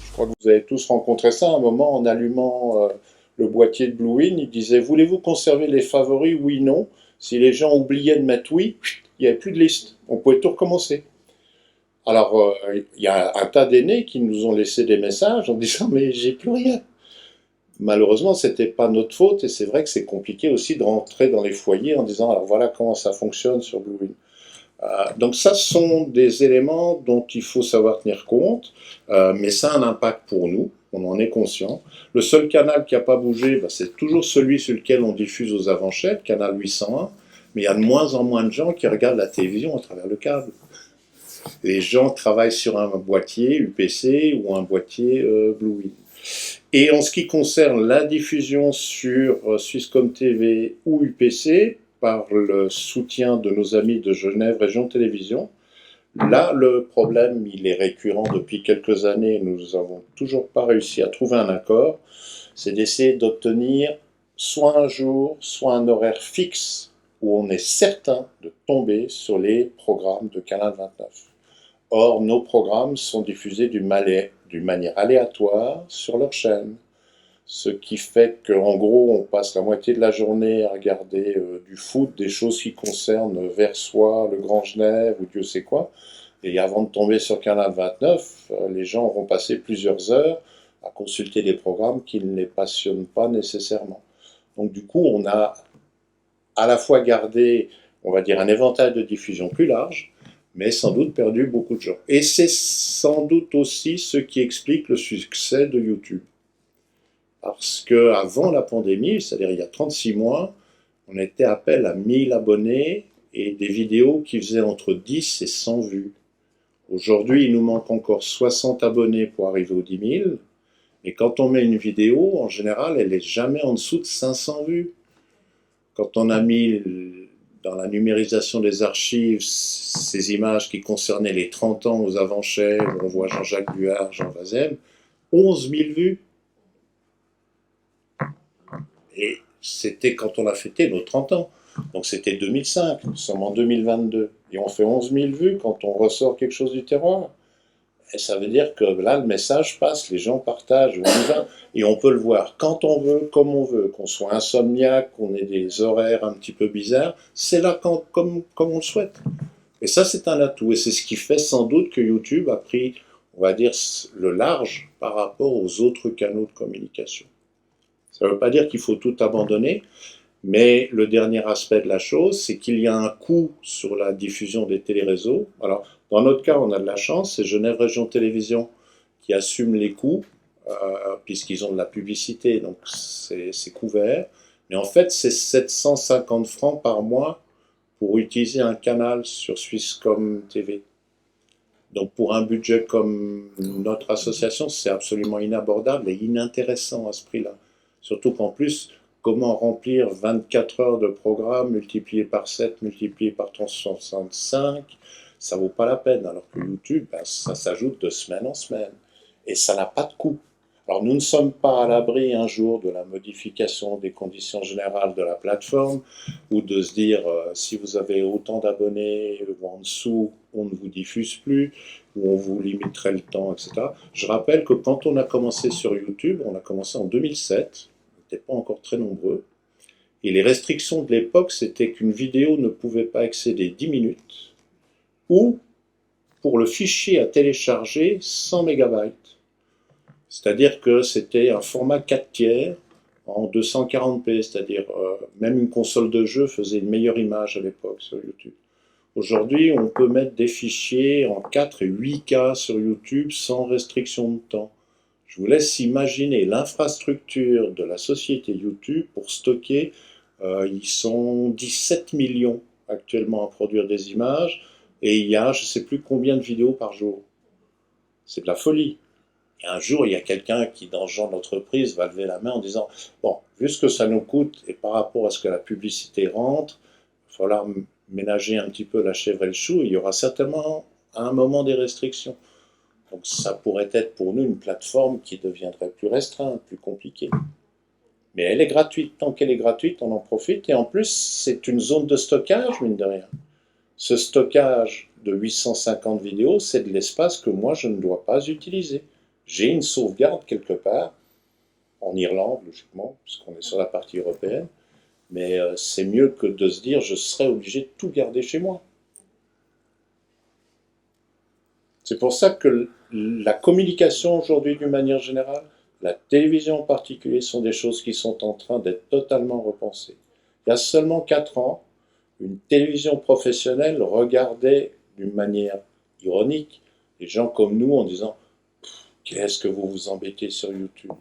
Je crois que vous avez tous rencontré ça à un moment en allumant le boîtier de Blue Wind. Il disait, voulez-vous conserver les favoris? Oui, non. Si les gens oubliaient de mettre oui, il n'y avait plus de liste. On pouvait tout recommencer. Alors, il y a un tas d'aînés qui nous ont laissé des messages en disant « mais j'ai plus rien ». Malheureusement, ce n'était pas notre faute, et c'est vrai que c'est compliqué aussi de rentrer dans les foyers en disant « alors voilà comment ça fonctionne sur Blue Wind ». Donc ça, ce sont des éléments dont il faut savoir tenir compte, mais ça a un impact pour nous, on en est conscient. Le seul canal qui n'a pas bougé, c'est toujours celui sur lequel on diffuse aux avant-chaînes, canal 801, mais il y a de moins en moins de gens qui regardent la télévision à travers le câble. Les gens travaillent sur un boîtier UPC ou un boîtier Blue Wind. Et en ce qui concerne la diffusion sur Swisscom TV ou UPC, par le soutien de nos amis de Genève Région Télévision, là, le problème, il est récurrent depuis quelques années, nous n'avons toujours pas réussi à trouver un accord, c'est d'essayer d'obtenir soit un jour, soit un horaire fixe où on est certain de tomber sur les programmes de Canal 29. Or, nos programmes sont diffusés d'une manière aléatoire sur leur chaîne, ce qui fait qu'en gros, on passe la moitié de la journée à regarder du foot, des choses qui concernent Versoix, le Grand Genève ou Dieu sait quoi. Et avant de tomber sur Canal 29, les gens auront passé plusieurs heures à consulter des programmes qui ne les passionnent pas nécessairement. Donc du coup, on a à la fois gardé, on va dire, un éventail de diffusion plus large, mais sans doute perdu beaucoup de gens. Et c'est sans doute aussi ce qui explique le succès de YouTube. Parce qu'avant la pandémie, c'est-à-dire il y a 36 mois, on était à peine à 1000 abonnés et des vidéos qui faisaient entre 10 et 100 vues. Aujourd'hui, il nous manque encore 60 abonnés pour arriver aux 10 000. Et quand on met une vidéo, en général, elle n'est jamais en dessous de 500 vues. Quand on a mis dans la numérisation des archives ces images qui concernaient les 30 ans aux Avanchets, où on voit Jean-Jacques Buard, Jean Vazem, 11 000 vues. Et c'était quand on a fêté nos 30 ans. Donc c'était 2005, nous sommes en 2022. Et on fait 11 000 vues quand on ressort quelque chose du terroir. Et ça veut dire que là, le message passe, les gens partagent, on y va. Et on peut le voir quand on veut, comme on veut. Qu'on soit insomniaque, qu'on ait des horaires un petit peu bizarres, c'est là comme on le souhaite. Et ça, c'est un atout. Et c'est ce qui fait sans doute que YouTube a pris, on va dire, le large par rapport aux autres canaux de communication. Ça ne veut pas dire qu'il faut tout abandonner, mais le dernier aspect de la chose, c'est qu'il y a un coût sur la diffusion des téléréseaux. Alors, dans notre cas, on a de la chance, c'est Genève Région Télévision qui assume les coûts, puisqu'ils ont de la publicité, donc c'est couvert. Mais en fait, c'est 750 francs par mois pour utiliser un canal sur Swisscom TV. Donc pour un budget comme notre association, c'est absolument inabordable et inintéressant à ce prix-là. Surtout qu'en plus, comment remplir 24 heures de programme multiplié par 7, multiplié par 365, ça vaut pas la peine. Alors que YouTube, ça s'ajoute de semaine en semaine. Et ça n'a pas de coût. Alors nous ne sommes pas à l'abri un jour de la modification des conditions générales de la plateforme, ou de se dire si vous avez autant d'abonnés ou en dessous, on ne vous diffuse plus, ou on vous limiterait le temps, etc. Je rappelle que quand on a commencé sur YouTube, on a commencé en 2007, on n'était pas encore très nombreux, et les restrictions de l'époque, c'était qu'une vidéo ne pouvait pas excéder 10 minutes, ou pour le fichier à télécharger 100 MB. C'est-à-dire que c'était un format 4 tiers en 240p, c'est-à-dire même une console de jeu faisait une meilleure image à l'époque sur YouTube. Aujourd'hui, on peut mettre des fichiers en 4 et 8K sur YouTube sans restriction de temps. Je vous laisse imaginer l'infrastructure de la société YouTube pour stocker. Ils sont 17 millions actuellement à produire des images et il y a je ne sais plus combien de vidéos par jour. C'est de la folie. Et un jour, il y a quelqu'un qui, dans ce genre d'entreprise, va lever la main en disant « Bon, vu ce que ça nous coûte et par rapport à ce que la publicité rentre, il va falloir ménager un petit peu la chèvre et le chou, et il y aura certainement à un moment des restrictions. » Donc ça pourrait être pour nous une plateforme qui deviendrait plus restreinte, plus compliquée. Mais elle est gratuite. Tant qu'elle est gratuite, on en profite. Et en plus, c'est une zone de stockage, mine de rien. Ce stockage de 850 vidéos, c'est de l'espace que moi, je ne dois pas utiliser. J'ai une sauvegarde quelque part, en Irlande, logiquement, puisqu'on est sur la partie européenne, mais c'est mieux que de se dire je serais obligé de tout garder chez moi. C'est pour ça que la communication aujourd'hui, d'une manière générale, la télévision en particulier, sont des choses qui sont en train d'être totalement repensées. Il y a seulement 4 ans, une télévision professionnelle regardait d'une manière ironique les gens comme nous en disant qu'est-ce que vous vous embêtez sur YouTube?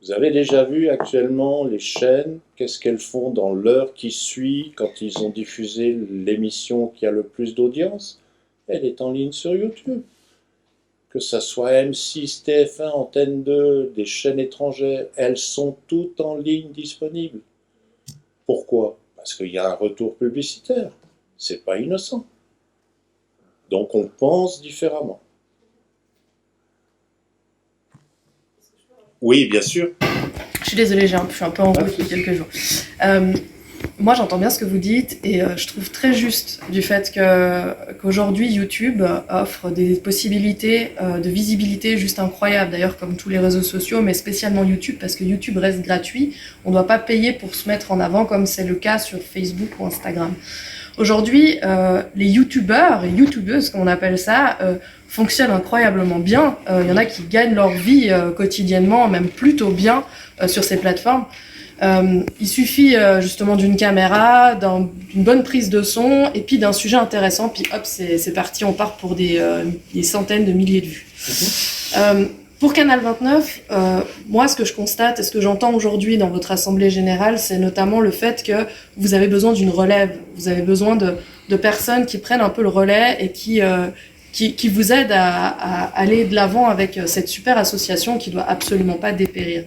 Vous avez déjà vu actuellement les chaînes, qu'est-ce qu'elles font dans l'heure qui suit quand ils ont diffusé l'émission qui a le plus d'audience? Elle est en ligne sur YouTube. Que ça soit M6, TF1, Antenne 2, des chaînes étrangères, elles sont toutes en ligne disponibles. Pourquoi? Parce qu'il y a un retour publicitaire. C'est pas innocent. Donc on pense différemment. Oui, bien sûr. suis désolée, je suis un peu en route depuis quelques jours. Moi, j'entends bien ce que vous dites et je trouve très juste du fait qu'aujourd'hui, YouTube offre des possibilités de visibilité juste incroyables, d'ailleurs comme tous les réseaux sociaux, mais spécialement YouTube, parce que YouTube reste gratuit. On ne doit pas payer pour se mettre en avant comme c'est le cas sur Facebook ou Instagram. Aujourd'hui, les YouTubeurs et YouTubeuses, comme on appelle ça, fonctionnent incroyablement bien. Il y en a qui gagnent leur vie quotidiennement, même plutôt bien sur ces plateformes. Il suffit justement d'une caméra, d'une bonne prise de son et puis d'un sujet intéressant, puis hop, c'est parti, on part pour des centaines de milliers de vues. Pour Canal 29, moi ce que je constate et ce que j'entends aujourd'hui dans votre assemblée générale, c'est notamment le fait que vous avez besoin d'une relève, vous avez besoin de personnes qui prennent un peu le relais et qui vous aide à aller de l'avant avec cette super association qui doit absolument pas dépérir.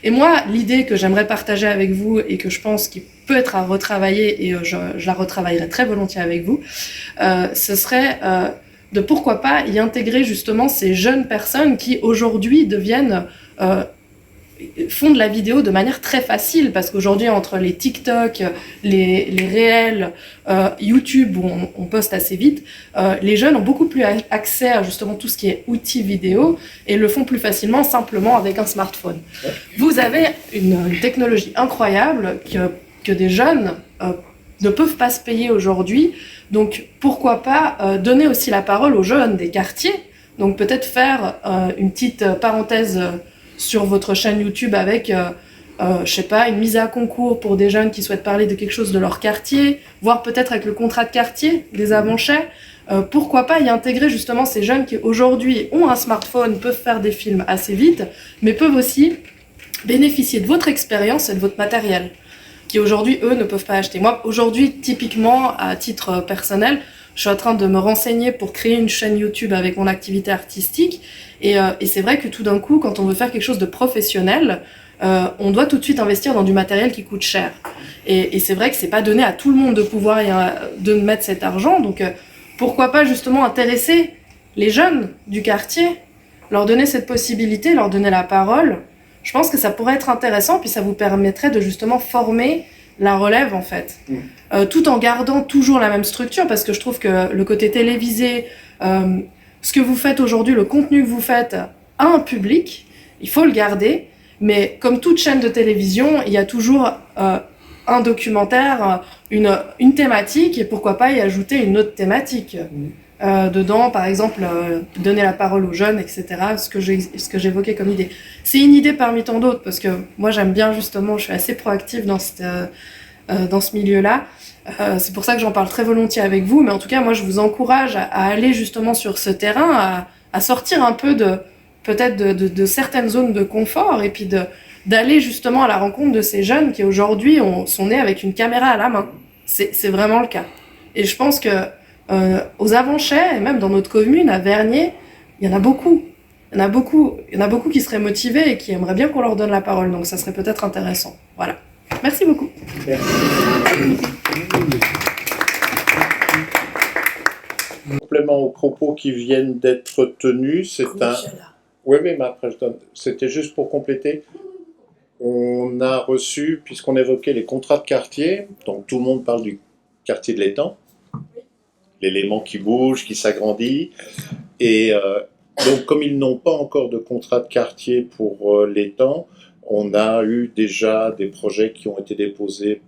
Et moi, l'idée que j'aimerais partager avec vous et que je pense qu'il peut être à retravailler, et je la retravaillerai très volontiers avec vous, ce serait de pourquoi pas y intégrer justement ces jeunes personnes qui aujourd'hui font de la vidéo de manière très facile, parce qu'aujourd'hui entre les TikTok, les réels, YouTube où on poste assez vite, les jeunes ont beaucoup plus accès à justement tout ce qui est outils vidéo et le font plus facilement simplement avec un smartphone. Vous avez une technologie incroyable que des jeunes ne peuvent pas se payer aujourd'hui, donc pourquoi pas donner aussi la parole aux jeunes des quartiers, donc peut-être faire une petite parenthèse sur votre chaîne YouTube avec, je sais pas, une mise à concours pour des jeunes qui souhaitent parler de quelque chose de leur quartier, voire peut-être avec le contrat de quartier, des avant-chais. Pourquoi pas y intégrer justement ces jeunes qui aujourd'hui ont un smartphone, peuvent faire des films assez vite, mais peuvent aussi bénéficier de votre expérience et de votre matériel, qui aujourd'hui, eux, ne peuvent pas acheter. Moi, aujourd'hui, typiquement, à titre personnel, je suis en train de me renseigner pour créer une chaîne YouTube avec mon activité artistique. Et c'est vrai que tout d'un coup, quand on veut faire quelque chose de professionnel, on doit tout de suite investir dans du matériel qui coûte cher. Et c'est vrai que c'est pas donné à tout le monde de pouvoir de mettre cet argent. Donc pourquoi pas justement intéresser les jeunes du quartier, leur donner cette possibilité, leur donner la parole. Je pense que ça pourrait être intéressant, puis ça vous permettrait de justement former la relève en fait, tout en gardant toujours la même structure, parce que je trouve que le côté télévisé, ce que vous faites aujourd'hui, le contenu que vous faites a un public, il faut le garder, mais comme toute chaîne de télévision, il y a toujours un documentaire, une thématique, et pourquoi pas y ajouter une autre thématique dedans, par exemple donner la parole aux jeunes, etc., ce que j'évoquais comme idée. C'est une idée parmi tant d'autres, parce que moi j'aime bien justement, je suis assez proactive dans ce milieu-là. C'est pour ça que j'en parle très volontiers avec vous, mais en tout cas moi je vous encourage à aller justement sur ce terrain, à sortir un peu peut-être de certaines zones de confort, et puis d'aller justement à la rencontre de ces jeunes qui aujourd'hui sont nés avec une caméra à la main. C'est vraiment le cas. Et je pense que aux Avanchais, et même dans notre commune, à Vernier, il y en a beaucoup. Il y en a beaucoup qui seraient motivés et qui aimeraient bien qu'on leur donne la parole. Donc ça serait peut-être intéressant. Voilà. Merci beaucoup. Complément aux propos qui viennent d'être tenus, Oui, mais après je donne. C'était juste pour compléter. On a reçu, puisqu'on évoquait les contrats de quartier, donc tout le monde parle du quartier de l'étang, l'élément qui bouge, qui s'agrandit, et donc comme ils n'ont pas encore de contrat de quartier pour l'étang, on a eu déjà des projets qui ont été déposés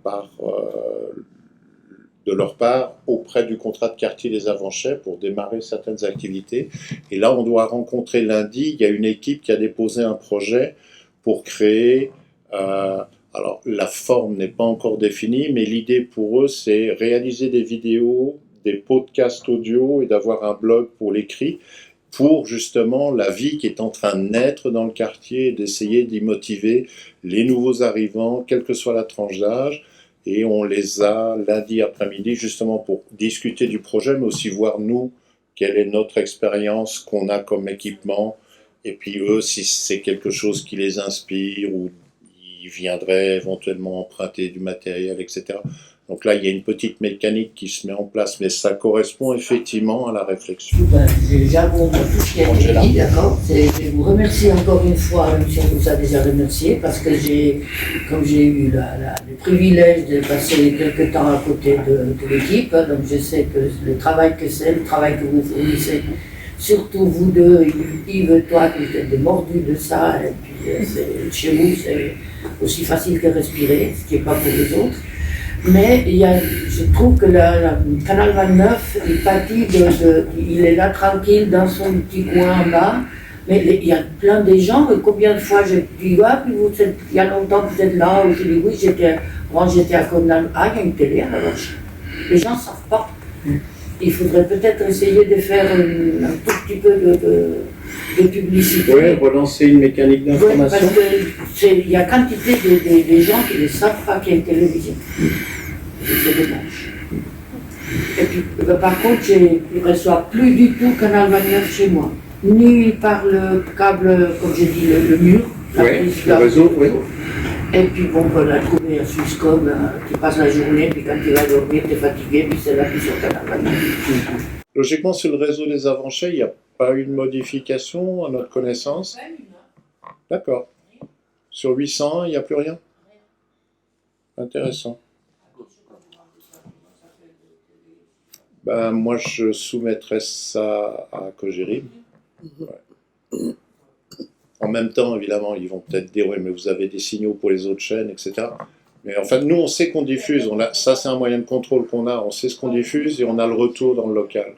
de leur part auprès du contrat de quartier des Avanchais pour démarrer certaines activités. Et là, on doit rencontrer lundi, il y a une équipe qui a déposé un projet pour créer, alors la forme n'est pas encore définie, mais l'idée pour eux, c'est réaliser des vidéos, des podcasts audio et d'avoir un blog pour l'écrit, pour justement la vie qui est en train de naître dans le quartier et d'essayer d'y motiver les nouveaux arrivants, quelle que soit la tranche d'âge. Et on les a lundi après-midi justement pour discuter du projet, mais aussi voir nous, quelle est notre expérience qu'on a comme équipement, et puis eux, si c'est quelque chose qui les inspire ou ils viendraient éventuellement emprunter du matériel, etc. Donc là, il y a une petite mécanique qui se met en place, mais ça correspond effectivement à la réflexion. Ben, j'avoue tout ce qui a été dit, d'accord. Je vous remercie encore une fois, même si on vous a déjà remercié, parce que comme j'ai eu le privilège de passer quelques temps à côté de l'équipe, donc je sais que le travail que c'est, le travail que vous fournissez, surtout vous deux, Yves et toi, qui êtes des mordus de ça, et puis chez vous, c'est aussi facile que respirer, ce qui n'est pas pour les autres. Mais je trouve que le Canal 29, il pâtit il est là tranquille dans son petit coin en bas, mais il y a plein de gens, et combien de fois je dis, ah, puis il y a longtemps que vous êtes là, ou je dis, oui, j'étais à Conan, ah, il y a une télé, alors les gens ne savent pas. Il faudrait peut-être essayer de faire un tout petit peu de publicité. Oui, relancer une mécanique d'information. Oui, parce qu'il y a quantité de gens qui ne savent pas qu'il y a une télévision. C'est dommage. Et puis, par contre, je ne reçois plus du tout Canal 29 chez moi. Ni par le câble, comme j'ai dit, le mur. Oui, le réseau, oui. Et puis bon, on a trouvé un Swisscom qui passe la journée, puis quand il va dormir, t'es fatigué, puis c'est là qu'il sur Canal 29. Logiquement, sur le réseau des Avanchets, il n'y a pas eu de modification à notre connaissance. D'accord. Sur 800, il n'y a plus rien. Intéressant. Ben, moi, je soumettrais ça à Cogérib. Ouais. En même temps, évidemment, ils vont peut-être dire, oui, mais vous avez des signaux pour les autres chaînes, etc. Mais enfin, nous, on sait qu'on diffuse. Ça, c'est un moyen de contrôle qu'on a. On sait ce qu'on diffuse et on a le retour dans le local.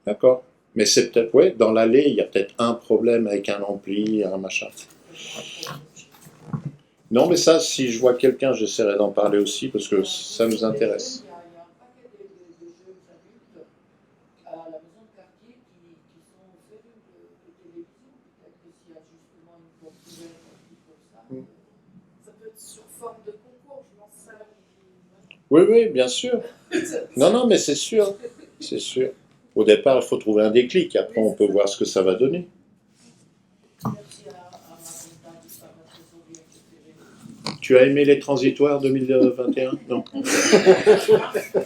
D'accord? Mais c'est peut-être, ouais, dans l'allée, il y a peut-être un problème avec un ampli, un machin. Non, mais ça, si je vois quelqu'un, j'essaierai d'en parler aussi parce que ça nous intéresse. Oui, oui, bien sûr. Non, non, mais c'est sûr. C'est sûr. Au départ, il faut trouver un déclic. Après, on peut voir ce que ça va donner. Tu as aimé les transitoires 2021? Non.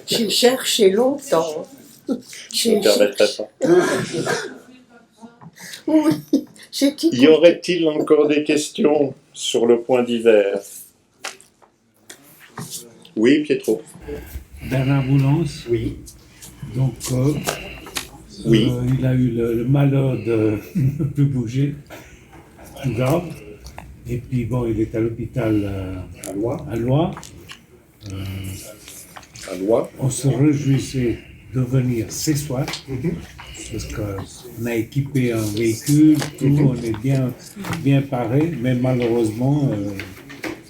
J'ai cherché longtemps. Je ne me permettrai pas. Oui, Y aurait-il encore des questions sur le point divers? Oui, Pietro. Bernard Boulance. Oui. Donc, Oui. Il a eu le malheur de ne plus bouger, tout grave. Et puis, bon, il est à l'hôpital À Loire. à Loire. À Loire. On se réjouissait de venir ce soir, parce qu'on a équipé un véhicule, tout, on est bien paré, mais malheureusement,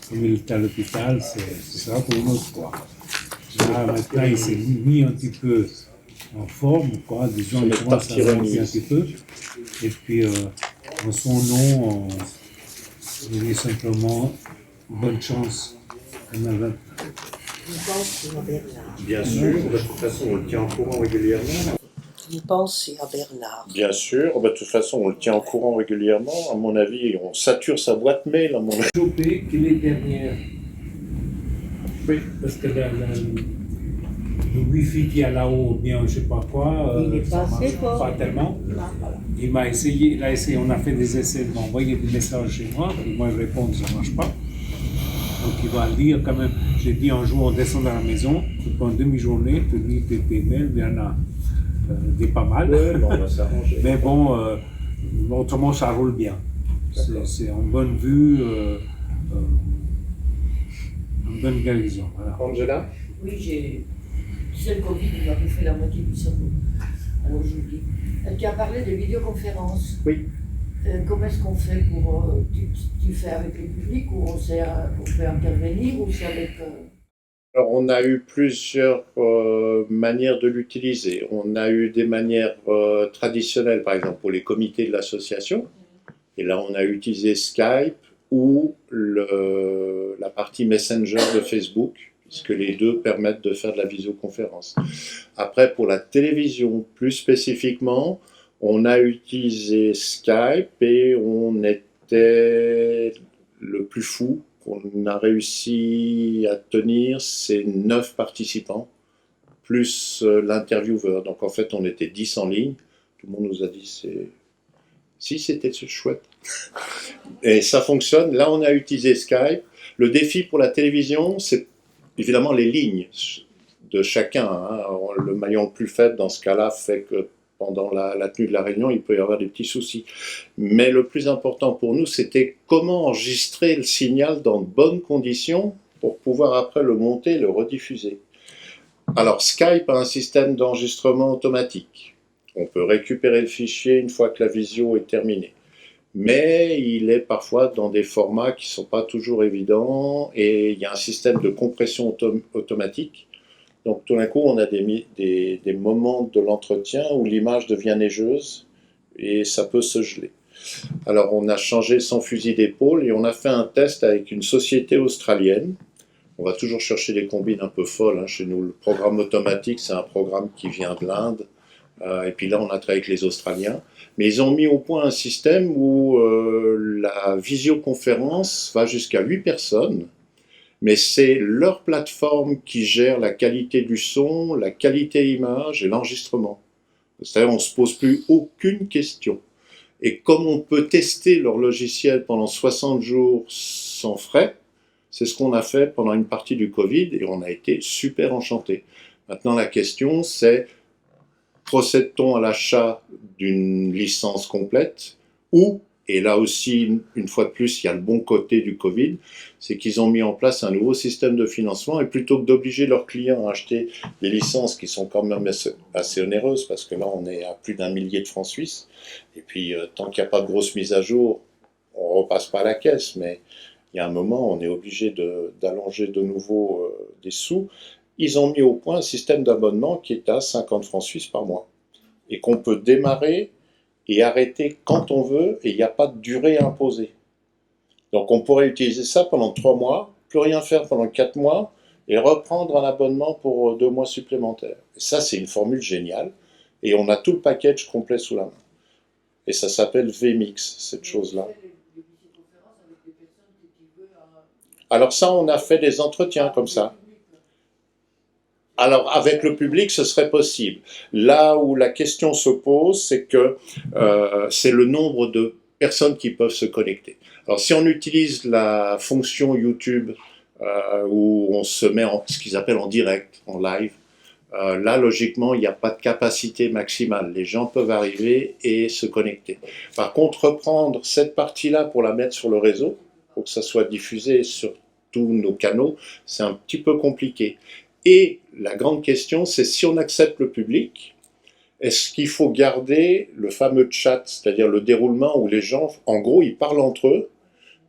comme il est à l'hôpital, ce sera pour une autre fois. Là, maintenant, il s'est mis un petit peu en forme, quoi, disons, il commence à avancer un petit peu. Et puis, en son nom, on dit simplement bonne chance. Bien sûr, de toute façon, on le tient en courant régulièrement. Vous pensez à Bernard? Bien sûr, de toute façon, on le tient en courant régulièrement. À mon avis, on sature sa boîte mail, à mon avis. Chopé qu'il est derrière. Oui, parce que le Wi-Fi qui est là-haut, bien je ne sais pas quoi, Il est ça pas marche assez fort. pas tellement. Voilà. Il a essayé, on a fait des essais de m'envoyer des messages chez moi, et moi je réponds que ça ne marche pas. Donc il va lire quand même. J'ai dit un jour, on descend dans la maison, pendant une demi-journée, tu dis tes mails, il y en a des pas mal. Ouais, bon, on va s'arranger. Mais bon, autrement ça roule bien. C'est en bonne vue, en bonne guérison. Voilà. Angela? Oui, c'est le Covid, il m'a bouffé la moitié du cerveau. Alors j'oublie. Tu as parlé de vidéoconférence. Oui. Comment est-ce qu'on fait pour. Tu fais avec le public ou on fait intervenir ou c'est avec. Alors, on a eu plusieurs manières de l'utiliser. On a eu des manières traditionnelles, par exemple, pour les comités de l'association. Et là, on a utilisé Skype ou la partie Messenger de Facebook, puisque les deux permettent de faire de la visioconférence. Après, pour la télévision, plus spécifiquement, on a utilisé Skype et on était le plus fou qu'on a réussi à tenir, c'est 9 participants, plus l'intervieweur. Donc en fait, on était 10 en ligne. Tout le monde nous a dit, si c'était chouette. Et ça fonctionne. Là, on a utilisé Skype. Le défi pour la télévision, c'est évidemment les lignes de chacun. Hein. Le maillon le plus faible dans ce cas-là fait que pendant la tenue de la réunion, il peut y avoir des petits soucis. Mais le plus important pour nous, c'était comment enregistrer le signal dans de bonnes conditions pour pouvoir après le monter et le rediffuser. Alors Skype a un système d'enregistrement automatique. On peut récupérer le fichier une fois que la visio est terminée. Mais il est parfois dans des formats qui ne sont pas toujours évidents et il y a un système de compression automatique. Donc tout d'un coup, on a des moments de l'entretien où l'image devient neigeuse et ça peut se geler. Alors on a changé son fusil d'épaule et on a fait un test avec une société australienne. On va toujours chercher des combines un peu folles. Hein. Chez nous, le programme automatique, c'est un programme qui vient de l'Inde. Et puis là, on a travaillé avec les Australiens. Mais ils ont mis au point un système où la visioconférence va jusqu'à 8 personnes. Mais c'est leur plateforme qui gère la qualité du son, la qualité image et l'enregistrement. C'est-à-dire on ne se pose plus aucune question. Et comme on peut tester leur logiciel pendant 60 jours sans frais, c'est ce qu'on a fait pendant une partie du Covid et on a été super enchantés. Maintenant, la question, c'est procède-t-on à l'achat d'une licence complète ou, et là aussi, une fois de plus, il y a le bon côté du Covid, c'est qu'ils ont mis en place un nouveau système de financement et plutôt que d'obliger leurs clients à acheter des licences qui sont quand même assez onéreuses, parce que là, on est à plus d'1 millier de francs suisses, et puis tant qu'il n'y a pas de grosse mise à jour, on ne repasse pas à la caisse, mais il y a un moment, on est obligé d'allonger de nouveau des sous. Ils ont mis au point un système d'abonnement qui est à 50 francs suisses par mois et qu'on peut démarrer et arrêter quand on veut et il n'y a pas de durée imposée. Donc on pourrait utiliser ça pendant 3 mois, plus rien faire pendant 4 mois et reprendre un abonnement pour 2 mois supplémentaires. Et ça, c'est une formule géniale et on a tout le package complet sous la main. Et ça s'appelle VMix, cette chose-là. Alors ça, on a fait des entretiens comme ça. Alors, avec le public, ce serait possible. Là où la question se pose, c'est que c'est le nombre de personnes qui peuvent se connecter. Alors, si on utilise la fonction YouTube, où on se met en ce qu'ils appellent en direct, en live, là, logiquement, il n'y a pas de capacité maximale. Les gens peuvent arriver et se connecter. Par contre, reprendre cette partie-là pour la mettre sur le réseau, pour que ça soit diffusé sur tous nos canaux, c'est un petit peu compliqué. Et la grande question, c'est si on accepte le public, est-ce qu'il faut garder le fameux chat, c'est-à-dire le déroulement où les gens, en gros, ils parlent entre eux,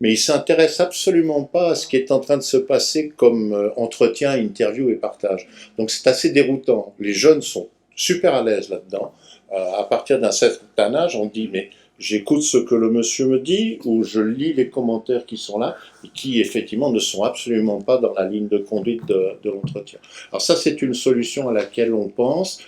mais ils ne s'intéressent absolument pas à ce qui est en train de se passer comme entretien, interview et partage. Donc c'est assez déroutant. Les jeunes sont super à l'aise là-dedans. À partir d'un certain âge, on dit, mais j'écoute ce que le monsieur me dit ou je lis les commentaires qui sont là et qui effectivement ne sont absolument pas dans la ligne de conduite de l'entretien. Alors ça, c'est une solution à laquelle on pense,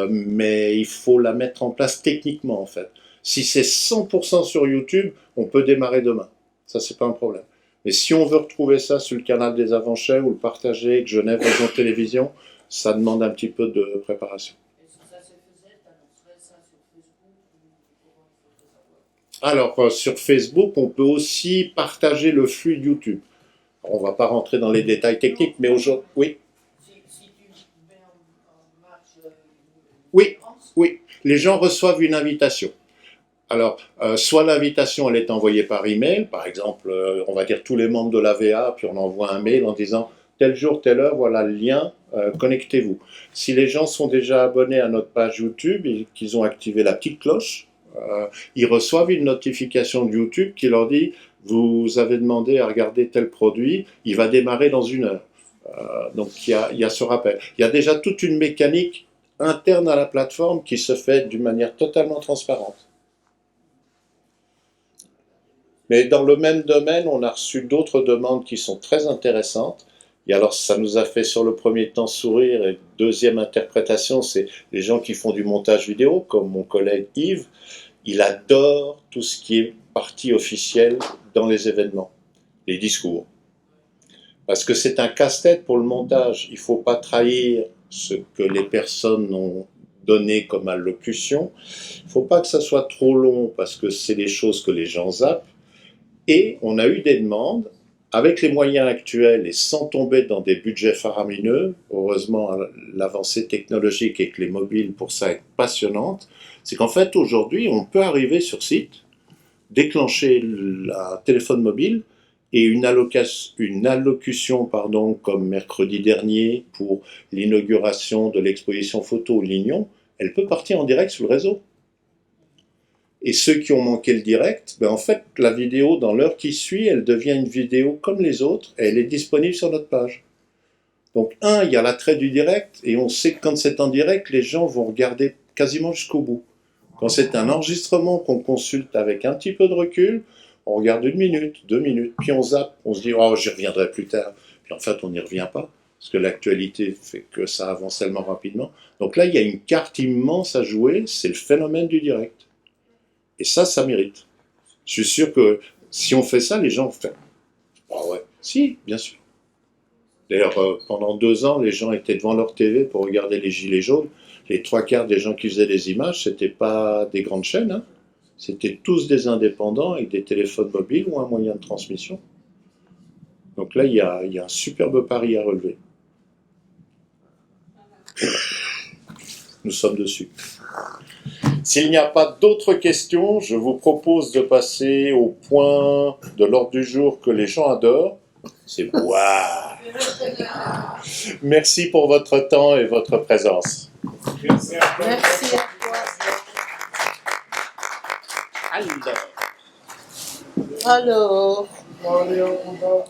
mais il faut la mettre en place techniquement en fait. Si c'est 100% sur YouTube, on peut démarrer demain. Ça, c'est pas un problème. Mais si on veut retrouver ça sur le canal des Avanchets ou le partager avec Genève Région Télévision, ça demande un petit peu de préparation. Alors, sur Facebook, on peut aussi partager le flux de YouTube. On ne va pas rentrer dans les détails techniques, mais aujourd'hui, oui. Oui, les gens reçoivent une invitation. Alors, soit l'invitation, elle est envoyée par email, par exemple, on va dire tous les membres de l'AVA, puis on envoie un mail en disant tel jour, telle heure, voilà le lien, connectez-vous. Si les gens sont déjà abonnés à notre page YouTube et qu'ils ont activé la petite cloche, ils reçoivent une notification de YouTube qui leur dit « Vous avez demandé à regarder tel produit, il va démarrer dans 1 heure. » Donc il y a ce rappel. Il y a déjà toute une mécanique interne à la plateforme qui se fait d'une manière totalement transparente. Mais dans le même domaine, on a reçu d'autres demandes qui sont très intéressantes. Et alors, ça nous a fait sur le premier temps sourire. Et deuxième interprétation, c'est les gens qui font du montage vidéo, comme mon collègue Yves. Il adore tout ce qui est partie officielle dans les événements. les discours. Parce que c'est un casse-tête pour le montage. Il ne faut pas trahir ce que les personnes ont donné comme allocution. Il ne faut pas que ça soit trop long parce que c'est des choses que les gens zappent. Et on a eu des demandes, avec les moyens actuels et sans tomber dans des budgets faramineux, heureusement l'avancée technologique et que les mobiles pour ça est passionnante, c'est qu'en fait aujourd'hui on peut arriver sur site, déclencher un téléphone mobile et une allocution comme mercredi dernier pour l'inauguration de l'exposition photo Lignon, elle peut partir en direct sur le réseau. Et ceux qui ont manqué le direct, en fait, la vidéo, dans l'heure qui suit, elle devient une vidéo comme les autres, et elle est disponible sur notre page. Donc, il y a l'attrait du direct, et on sait que quand c'est en direct, les gens vont regarder quasiment jusqu'au bout. Quand c'est un enregistrement qu'on consulte avec un petit peu de recul, on regarde 1 minute, 2 minutes, puis on zappe, on se dit « Oh, j'y reviendrai plus tard ». Puis en fait, on n'y revient pas, parce que l'actualité fait que ça avance tellement rapidement. Donc là, il y a une carte immense à jouer, c'est le phénomène du direct. Et ça mérite. Je suis sûr que si on fait ça, les gens font « Ah ouais, si, bien sûr ». D'ailleurs, pendant 2 ans, les gens étaient devant leur TV pour regarder les Gilets jaunes. Les 3/4 des gens qui faisaient des images, c'était pas des grandes chaînes, hein. C'était tous des indépendants avec des téléphones mobiles ou un moyen de transmission. Donc là, il y a un superbe pari à relever. Nous sommes dessus. S'il n'y a pas d'autres questions, je vous propose de passer au point de l'ordre du jour que les gens adorent, c'est boire. Merci pour votre temps et votre présence. Merci. Alors, Allez, on va.